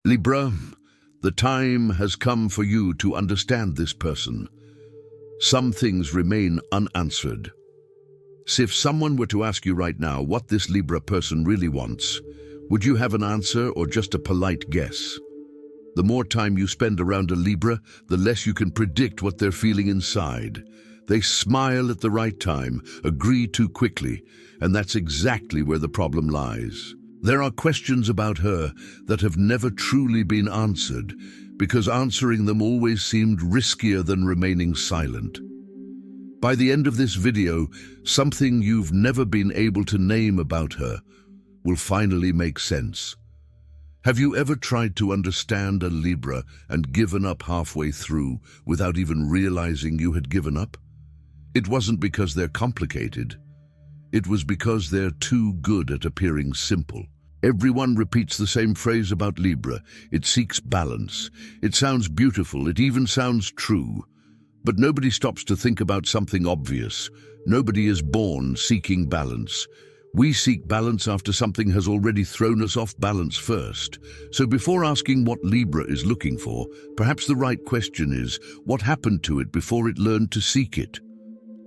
Libra, the time has come for you to understand this person. Some things remain unanswered. So if someone were to ask you right now what this Libra person really wants, would you have an answer or just a polite guess? The more time you spend around a Libra, the less you can predict what they're feeling inside. They smile at the right time, agree too quickly, and that's exactly where the problem lies. There are questions about her that have never truly been answered, because answering them always seemed riskier than remaining silent. By the end of this video, something you've never been able to name about her will finally make sense. Have you ever tried to understand a Libra and given up halfway through without even realizing you had given up? It wasn't because they're complicated. It was because they're too good at appearing simple. Everyone repeats the same phrase about Libra. It seeks balance. It sounds beautiful. It even sounds true. But nobody stops to think about something obvious. Nobody is born seeking balance. We seek balance after something has already thrown us off balance first. So before asking what Libra is looking for, perhaps the right question is, what happened to it before it learned to seek it?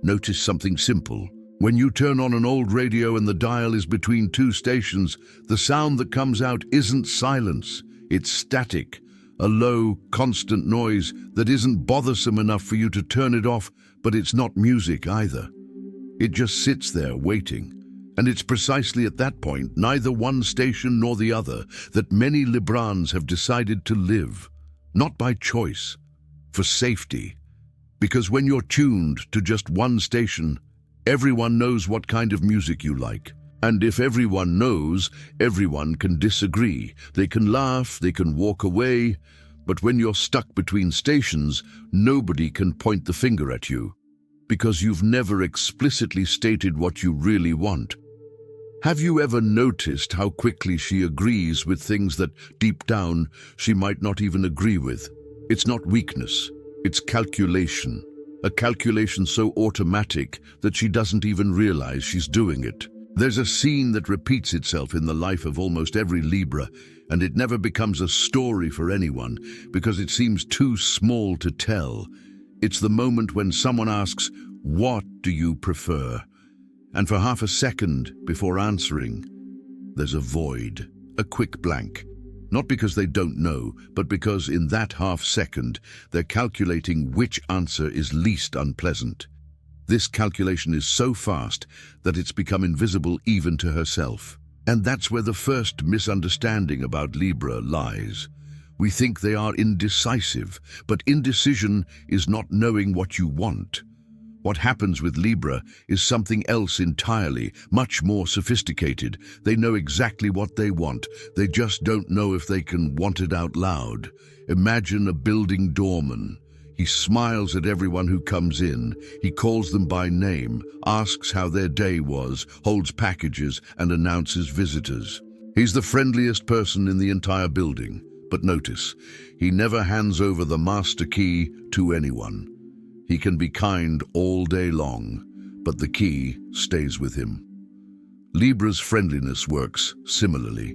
Notice something simple. When you turn on an old radio and the dial is between two stations, the sound that comes out isn't silence, it's static, a low, constant noise that isn't bothersome enough for you to turn it off, but it's not music either. It just sits there waiting. And it's precisely at that point, neither one station nor the other, that many Librans have decided to live, not by choice, for safety. Because when you're tuned to just one station, everyone knows what kind of music you like. And if everyone knows, everyone can disagree. They can laugh, they can walk away, but when you're stuck between stations, nobody can point the finger at you, because you've never explicitly stated what you really want. Have you ever noticed how quickly she agrees with things that, deep down, she might not even agree with? It's not weakness, it's calculation. A calculation so automatic that she doesn't even realize she's doing it. There's a scene that repeats itself in the life of almost every Libra, and it never becomes a story for anyone because it seems too small to tell. It's the moment when someone asks, "What do you prefer?" And for half a second before answering, there's a void, a quick blank. Not because they don't know, but because in that half second, they're calculating which answer is least unpleasant. This calculation is so fast that it's become invisible even to herself. And that's where the first misunderstanding about Libra lies. We think they are indecisive, but indecision is not knowing what you want. What happens with Libra is something else entirely, much more sophisticated. They know exactly what they want. They just don't know if they can want it out loud. Imagine a building doorman. He smiles at everyone who comes in. He calls them by name, asks how their day was, holds packages, and announces visitors. He's the friendliest person in the entire building. But notice, he never hands over the master key to anyone. He can be kind all day long, but the key stays with him. Libra's friendliness works similarly.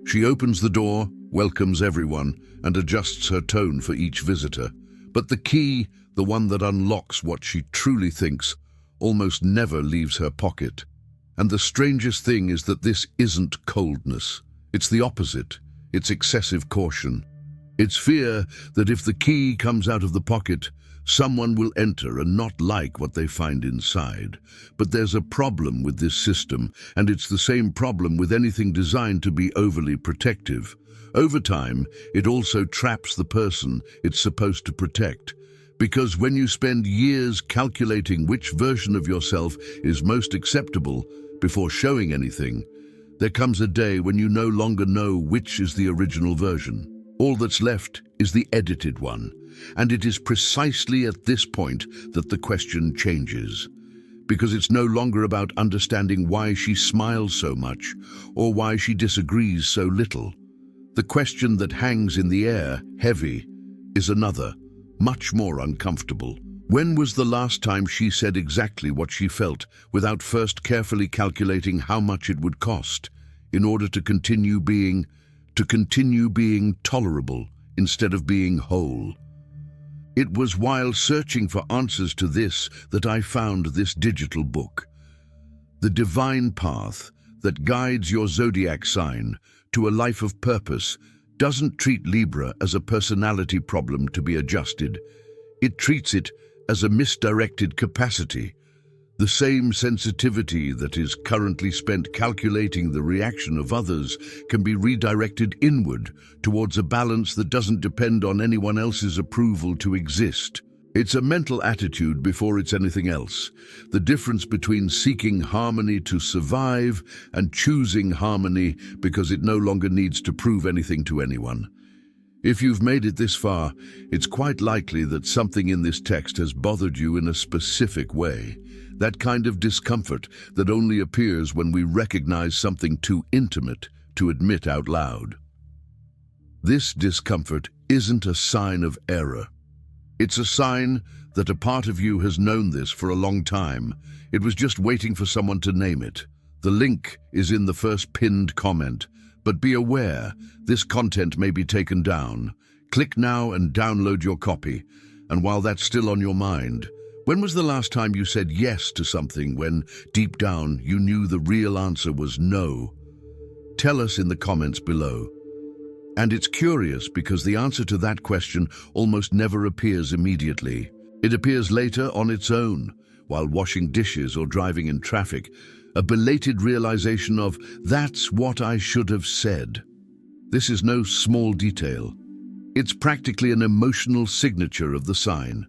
She opens the door, welcomes everyone, and adjusts her tone for each visitor. But the key, the one that unlocks what she truly thinks, almost never leaves her pocket. And the strangest thing is that this isn't coldness. It's the opposite. It's excessive caution. It's fear that if the key comes out of the pocket, someone will enter and not like what they find inside. But there's a problem with this system, and it's the same problem with anything designed to be overly protective. Over time, it also traps the person it's supposed to protect. Because when you spend years calculating which version of yourself is most acceptable before showing anything, there comes a day when you no longer know which is the original version. All that's left is the edited one. And it is precisely at this point that the question changes. Because it's no longer about understanding why she smiles so much or why she disagrees so little. The question that hangs in the air, heavy, is another, much more uncomfortable. When was the last time she said exactly what she felt without first carefully calculating how much it would cost in order to continue being to continue being tolerable instead of being whole. It was while searching for answers to this that I found this digital book, The Divine Path that guides your zodiac sign to a life of purpose. Doesn't treat Libra as a personality problem to be adjusted. It treats it as a misdirected capacity. The same sensitivity that is currently spent calculating the reaction of others can be redirected inward towards a balance that doesn't depend on anyone else's approval to exist. It's a mental attitude before it's anything else. The difference between seeking harmony to survive and choosing harmony because it no longer needs to prove anything to anyone. If you've made it this far, it's quite likely that something in this text has bothered you in a specific way. That kind of discomfort that only appears when we recognize something too intimate to admit out loud. This discomfort isn't a sign of error. It's a sign that a part of you has known this for a long time. It was just waiting for someone to name it. The link is in the first pinned comment, but be aware, this content may be taken down. Click now and download your copy. And while that's still on your mind, when was the last time you said yes to something when, deep down, you knew the real answer was no? Tell us in the comments below. And it's curious because the answer to that question almost never appears immediately. It appears later on its own, while washing dishes or driving in traffic, a belated realization of, that's what I should have said. This is no small detail. It's practically an emotional signature of the sign.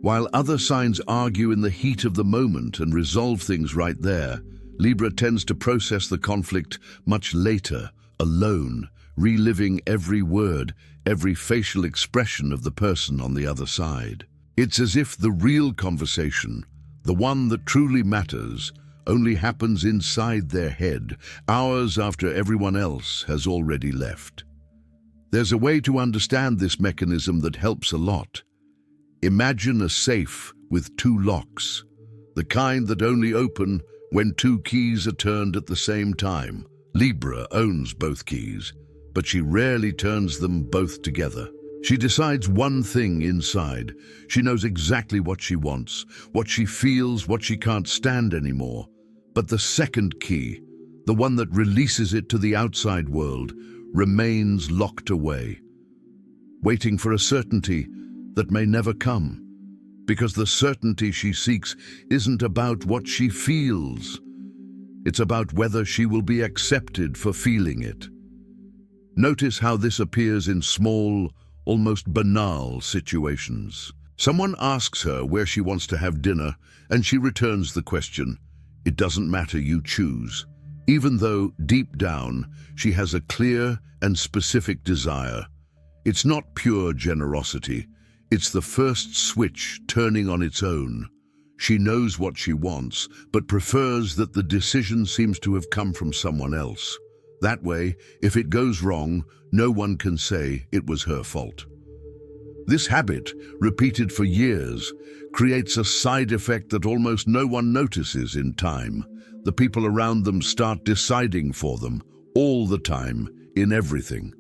While other signs argue in the heat of the moment and resolve things right there, Libra tends to process the conflict much later, alone, reliving every word, every facial expression of the person on the other side. It's as if the real conversation, the one that truly matters, only happens inside their head, hours after everyone else has already left. There's a way to understand this mechanism that helps a lot. Imagine a safe with two locks, the kind that only open when two keys are turned at the same time. Libra owns both keys, but she rarely turns them both together. She decides one thing inside. She knows exactly what she wants, what she feels, what she can't stand anymore. But the second key, the one that releases it to the outside world, remains locked away, waiting for a certainty that may never come, because the certainty she seeks isn't about what she feels. It's about whether she will be accepted for feeling it. Notice how this appears in small, almost banal situations. Someone asks her where she wants to have dinner, and she returns the question, "It doesn't matter, you choose," even though, deep down, she has a clear and specific desire. It's not pure generosity. It's the first switch turning on its own. She knows what she wants, but prefers that the decision seems to have come from someone else. That way, if it goes wrong, no one can say it was her fault. This habit, repeated for years, creates a side effect that almost no one notices in time. The people around them start deciding for them, all the time, in everything.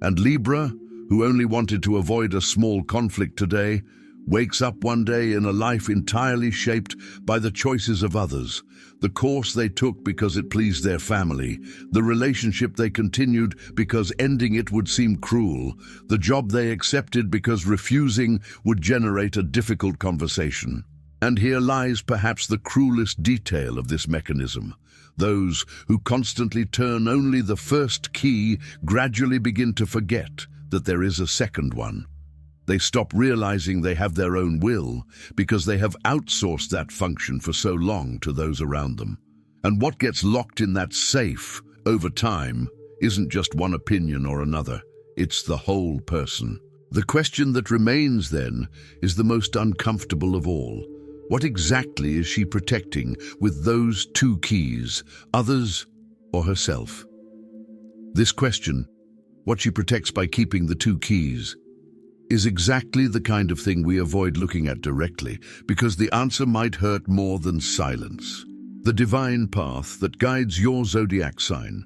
And Libra, who only wanted to avoid a small conflict today, wakes up one day in a life entirely shaped by the choices of others, the course they took because it pleased their family, the relationship they continued because ending it would seem cruel, the job they accepted because refusing would generate a difficult conversation. And here lies perhaps the cruelest detail of this mechanism. Those who constantly turn only the first key gradually begin to forget that there is a second one. They stop realizing they have their own will because they have outsourced that function for so long to those around them. And what gets locked in that safe over time isn't just one opinion or another, it's the whole person. The question that remains then is the most uncomfortable of all. What exactly is she protecting with those two keys, others or herself? This question, what she protects by keeping the two keys, is exactly the kind of thing we avoid looking at directly because the answer might hurt more than silence. The divine path that guides your zodiac sign.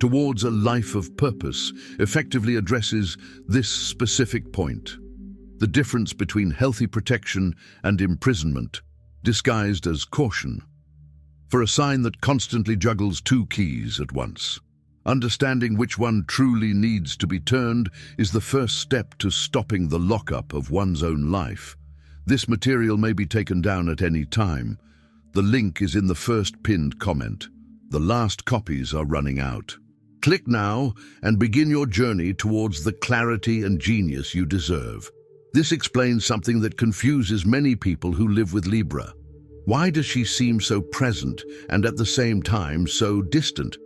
towards a life of purpose effectively addresses this specific point. The difference between healthy protection and imprisonment, disguised as caution. For a sign that constantly juggles two keys at once. Understanding which one truly needs to be turned is the first step to stopping the lockup of one's own life. This material may be taken down at any time. The link is in the first pinned comment. The last copies are running out. Click now and begin your journey towards the clarity and genius you deserve. This explains something that confuses many people who live with Libra. Why does she seem so present and at the same time so distant?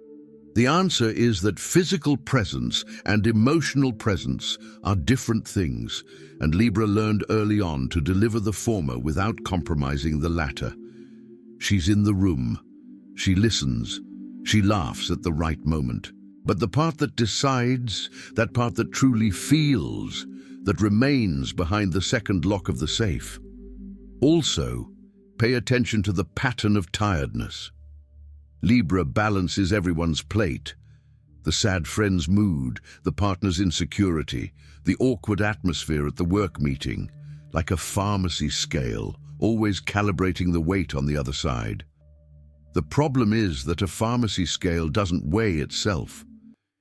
The answer is that physical presence and emotional presence are different things, and Libra learned early on to deliver the former without compromising the latter. She's in the room. She listens. She laughs at the right moment. But the part that decides, that part that truly feels, that remains behind the second lock of the safe. Also, pay attention to the pattern of tiredness. Libra balances everyone's plate. The sad friend's mood, the partner's insecurity, the awkward atmosphere at the work meeting, like a pharmacy scale, always calibrating the weight on the other side. The problem is that a pharmacy scale doesn't weigh itself.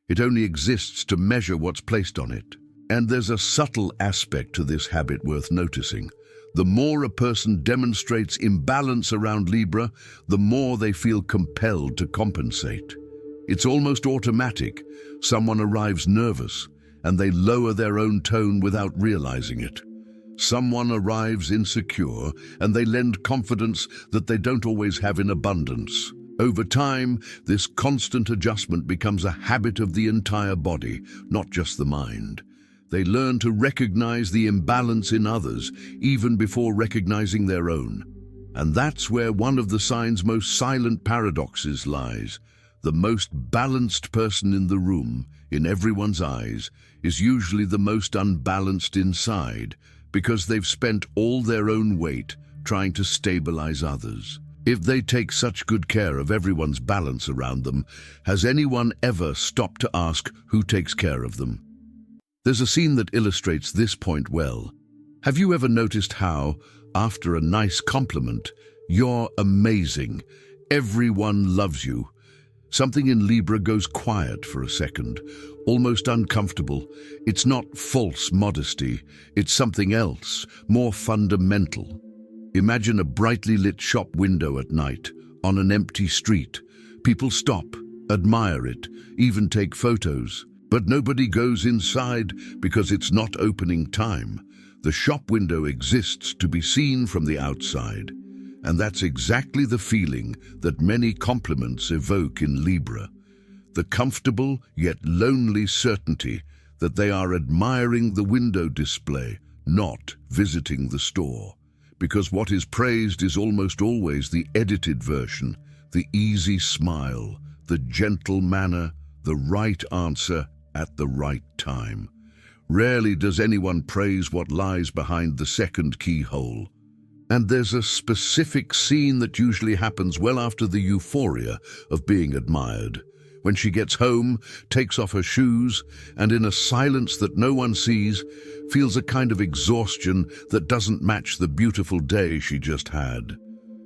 It only exists to measure what's placed on it. And there's a subtle aspect to this habit worth noticing. The more a person demonstrates imbalance around Libra, the more they feel compelled to compensate. It's almost automatic. Someone arrives nervous, and they lower their own tone without realizing it. Someone arrives insecure, and they lend confidence that they don't always have in abundance. Over time, this constant adjustment becomes a habit of the entire body, not just the mind. They learn to recognize the imbalance in others, even before recognizing their own. And that's where one of the sign's most silent paradoxes lies. The most balanced person in the room, in everyone's eyes, is usually the most unbalanced inside, because they've spent all their own weight trying to stabilize others. If they take such good care of everyone's balance around them, has anyone ever stopped to ask who takes care of them? There's a scene that illustrates this point well. Have you ever noticed how, after a nice compliment, "You're amazing, everyone loves you," something in Libra goes quiet for a second, almost uncomfortable? It's not false modesty, it's something else, more fundamental. Imagine a brightly lit shop window at night, on an empty street. People stop, admire it, even take photos. But nobody goes inside because it's not opening time. The shop window exists to be seen from the outside. And that's exactly the feeling that many compliments evoke in Libra. The comfortable yet lonely certainty that they are admiring the window display, not visiting the store. Because what is praised is almost always the edited version, the easy smile, the gentle manner, the right answer at the right time. Rarely does anyone praise what lies behind the second keyhole. And there's a specific scene that usually happens well after the euphoria of being admired. When she gets home, takes off her shoes, and in a silence that no one sees, feels a kind of exhaustion that doesn't match the beautiful day she just had.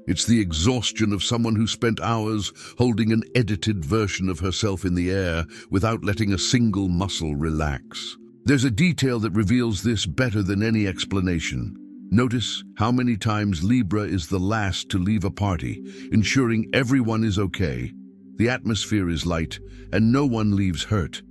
It's the exhaustion of someone who spent hours holding an edited version of herself in the air without letting a single muscle relax. There's a detail that reveals this better than any explanation. Notice how many times Libra is the last to leave a party, ensuring everyone is okay. The atmosphere is light, and no one leaves hurt.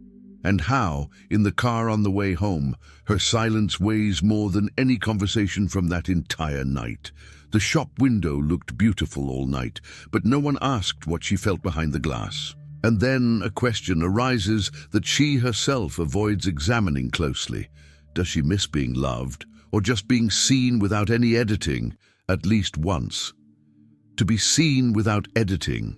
And how, in the car on the way home, her silence weighs more than any conversation from that entire night. The shop window looked beautiful all night, but no one asked what she felt behind the glass. And then a question arises that she herself avoids examining closely. Does she miss being loved, or just being seen without any editing, at least once? To be seen without editing,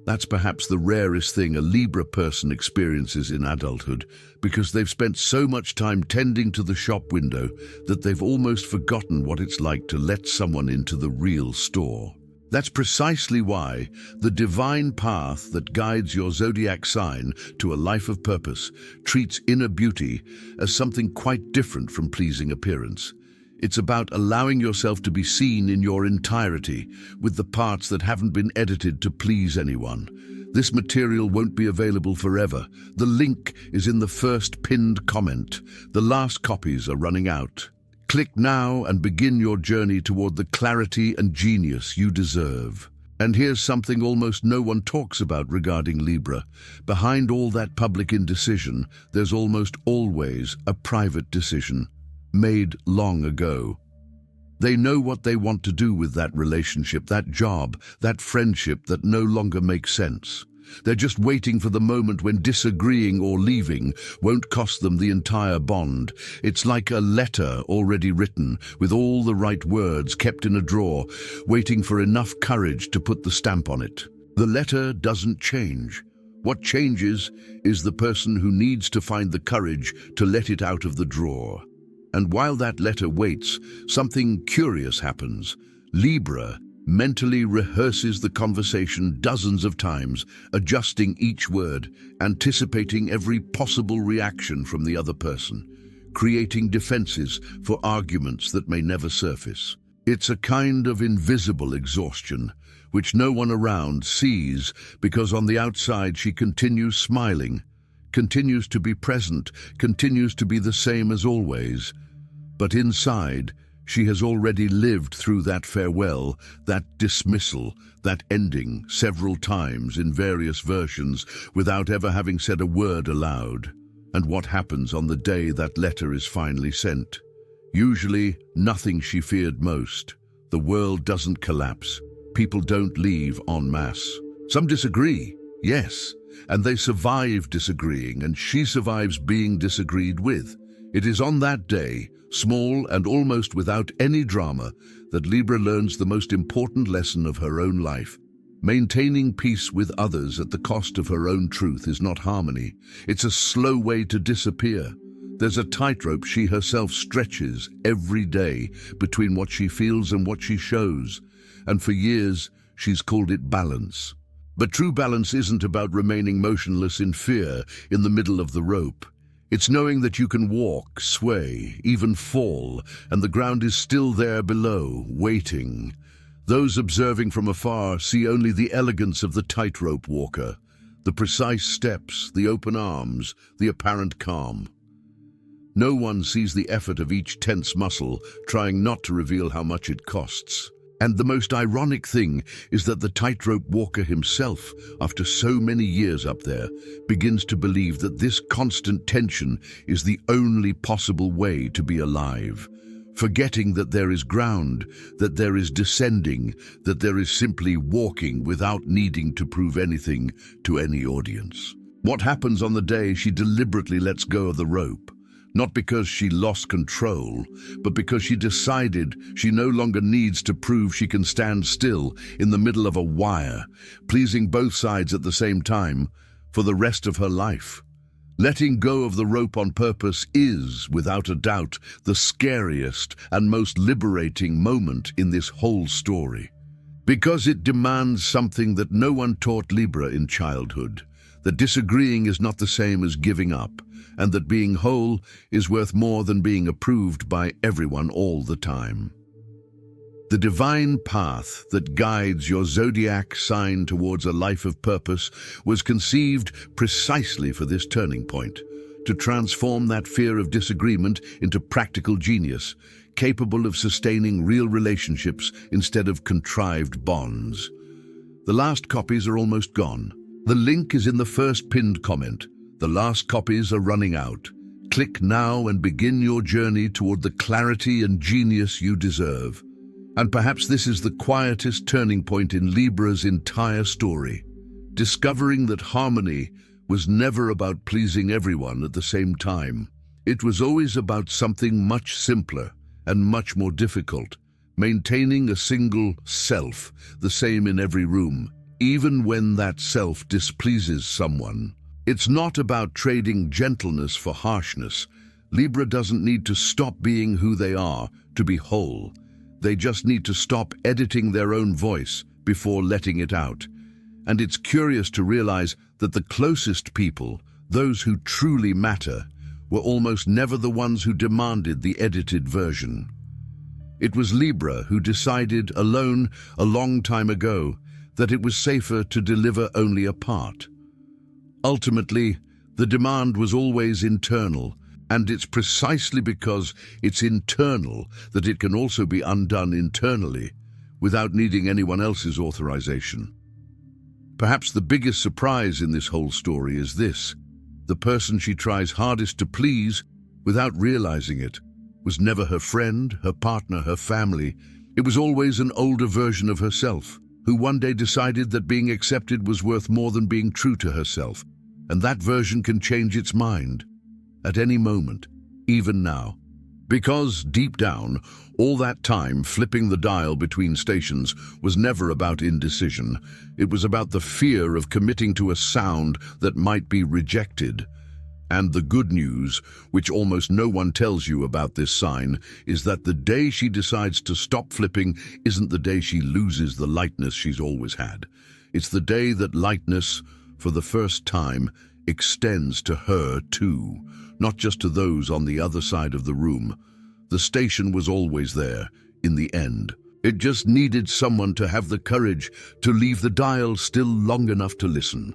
that's perhaps the rarest thing a Libra person experiences in adulthood, because they've spent so much time tending to the shop window that they've almost forgotten what it's like to let someone into the real store. That's precisely why the divine path that guides your zodiac sign to a life of purpose treats inner beauty as something quite different from pleasing appearance. It's about allowing yourself to be seen in your entirety, with the parts that haven't been edited to please anyone. This material won't be available forever. The link is in the first pinned comment. The last copies are running out. Click now and begin your journey toward the clarity and genius you deserve. And here's something almost no one talks about regarding Libra. Behind all that public indecision, there's almost always a private decision, made long ago. They know what they want to do with that relationship, that job, that friendship that no longer makes sense. They're just waiting for the moment when disagreeing or leaving won't cost them the entire bond. It's like a letter already written, with all the right words kept in a drawer, waiting for enough courage to put the stamp on it. The letter doesn't change. What changes is the person who needs to find the courage to let it out of the drawer. And while that letter waits, something curious happens. Libra mentally rehearses the conversation dozens of times, adjusting each word, anticipating every possible reaction from the other person, creating defenses for arguments that may never surface. It's a kind of invisible exhaustion, which no one around sees because on the outside she continues smiling, continues to be present, continues to be the same as always. But inside, she has already lived through that farewell, that dismissal, that ending several times in various versions without ever having said a word aloud. And what happens on the day that letter is finally sent? Usually, nothing she feared most. The world doesn't collapse. People don't leave en masse. Some disagree, yes, and they survive disagreeing, and she survives being disagreed with. It is on that day, small and almost without any drama, that Libra learns the most important lesson of her own life. Maintaining peace with others at the cost of her own truth is not harmony. It's a slow way to disappear. There's a tightrope she herself stretches every day between what she feels and what she shows. And for years, she's called it balance. But true balance isn't about remaining motionless in fear in the middle of the rope. It's knowing that you can walk, sway, even fall, and the ground is still there below, waiting. Those observing from afar see only the elegance of the tightrope walker, the precise steps, the open arms, the apparent calm. No one sees the effort of each tense muscle, trying not to reveal how much it costs. And the most ironic thing is that the tightrope walker himself, after so many years up there, begins to believe that this constant tension is the only possible way to be alive, forgetting that there is ground, that there is descending, that there is simply walking without needing to prove anything to any audience. What happens on the day she deliberately lets go of the rope? Not because she lost control, but because she decided she no longer needs to prove she can stand still in the middle of a wire, pleasing both sides at the same time for the rest of her life. Letting go of the rope on purpose is, without a doubt, the scariest and most liberating moment in this whole story. Because it demands something that no one taught Libra in childhood, that disagreeing is not the same as giving up, and that being whole is worth more than being approved by everyone all the time. The divine path that guides your zodiac sign towards a life of purpose was conceived precisely for this turning point, to transform that fear of disagreement into practical genius, capable of sustaining real relationships instead of contrived bonds. The last copies are almost gone. The link is in the first pinned comment. The last copies are running out. Click now and begin your journey toward the clarity and genius you deserve. And perhaps this is the quietest turning point in Libra's entire story. Discovering that harmony was never about pleasing everyone at the same time. It was always about something much simpler and much more difficult. Maintaining a single self, the same in every room, even when that self displeases someone. It's not about trading gentleness for harshness. Libra doesn't need to stop being who they are to be whole. They just need to stop editing their own voice before letting it out. And it's curious to realize that the closest people, those who truly matter, were almost never the ones who demanded the edited version. It was Libra who decided alone a long time ago that it was safer to deliver only a part. Ultimately, the demand was always internal, and it's precisely because it's internal that it can also be undone internally, without needing anyone else's authorization. Perhaps the biggest surprise in this whole story is this: the person she tries hardest to please, without realizing it, was never her friend, her partner, her family. It was always an older version of herself, who one day decided that being accepted was worth more than being true to herself. And that version can change its mind at any moment, even now. Because, deep down, all that time flipping the dial between stations was never about indecision. It was about the fear of committing to a sound that might be rejected. And the good news, which almost no one tells you about this sign, is that the day she decides to stop flipping isn't the day she loses the lightness she's always had. It's the day that lightness, for the first time, extends to her too, not just to those on the other side of the room. The station was always there, in the end. It just needed someone to have the courage to leave the dial still long enough to listen.